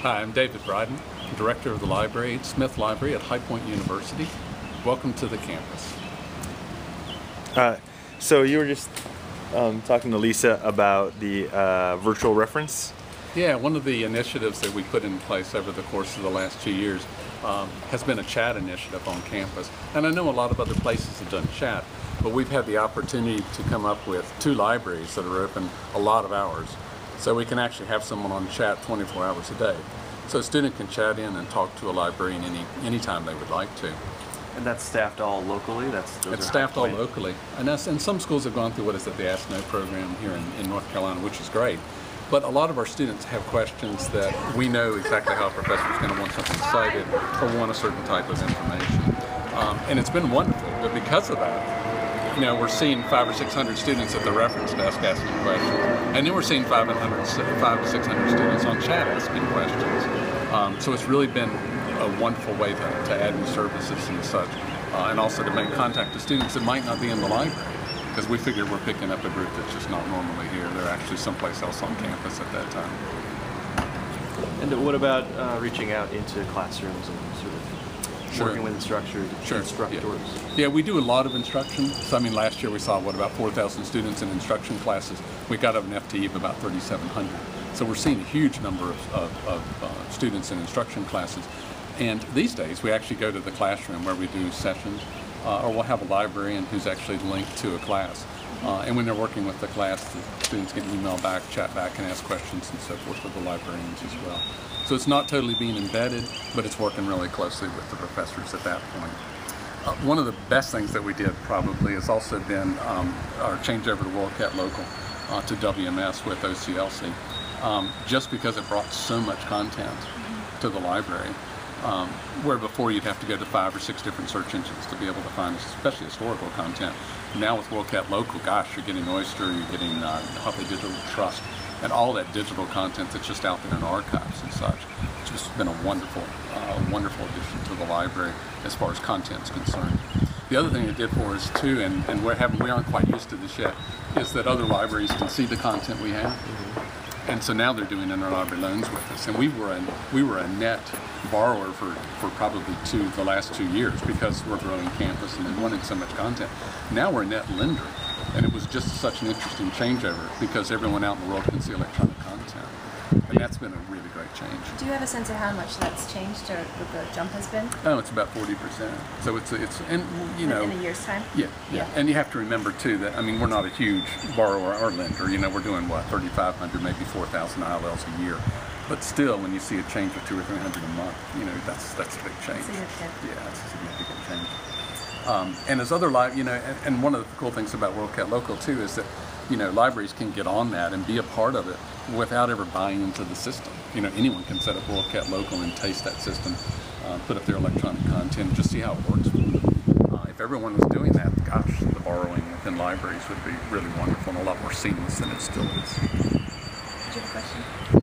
Hi, I'm David Bryden, Director of the Library, Smith Library at HighPoint University. Welcome to the campus. So you were just talking to Lisa about the virtual reference? Yeah, one of the initiatives that we put in place over the course of the last 2 years has been a chat initiative on campus. And I know a lot of other places have done chat, but we've had the opportunity to come up with 2 libraries that are open a lot of hours. So we can actually have someone on chat 24 hours a day. So a student can chat in and talk to a librarian anytime they would like to. And that's staffed all locally? It's staffed all locally. And some schools have gone through, what is it, the Ask No program here in North Carolina, which is great. But a lot of our students have questions that we know exactly how a professor is going to want something cited or want a certain type of information. And it's been wonderful, but because of that, we're seeing 500 or 600 students at the reference desk asking questions, and then we're seeing 500 to 600 students on chat asking questions. So it's really been a wonderful way to add new services and such, and also to make contact with students that might not be in the library, because we figure we're picking up a group that's just not normally here. They're actually someplace else on campus at that time. And what about reaching out into classrooms and sort of working with instructors? Yeah, we do a lot of instruction. So, I mean, last year we saw, about 4,000 students in instruction classes. We got up an FTE of about 3,700. So we're seeing a huge number of students in instruction classes. And these days we actually go to the classroom where we do sessions, or we'll have a librarian who's actually linked to a class. And when they're working with the class, the students can email back, chat back, and ask questions and so forth with the librarians as well. So it's not totally being embedded, but it's working really closely with the professors at that point. One of the best things that we did probably has also been our changeover to Worldcat Local to WMS with OCLC, just because it brought so much content to the library. Where before you'd have to go to 5 or 6 different search engines to be able to find, especially historical content. Now with Worldcat Local, gosh, you're getting Oyster, you're getting Huntley Digital Trust, and all that digital content that's just out there in archives and such. It's just been a wonderful addition to the library as far as content is concerned. The other thing it did for us too, and we aren't quite used to this yet, is that other libraries can see the content we have. And so now they're doing interlibrary loans with us. And we were a net borrower for probably the last 2 years, because we're growing campus and they wanted so much content. Now we're a net lender. And it was just such an interesting changeover, because everyone out in the world can see electronic content. And that's been a really great change. Do you have a sense of how much that's changed, or what the jump has been? Oh, it's about 40%. So it's and in a year's time? Yeah. And you have to remember too that, I mean, we're not a huge borrower or lender. We're doing what, 3,500, maybe 4,000 ILLs a year. But still, when you see a change of 200 or 300 a month, that's a big change. Significant. Yeah, it's a significant change. And as other and one of the cool things about Worldcat Local too is that libraries can get on that and be a part of it without ever buying into the system. Anyone can set up Worldcat Local and taste that system, put up their electronic content, just see how it works. If everyone was doing that, gosh, the borrowing within libraries would be really wonderful and a lot more seamless than it still is. Did you have a question?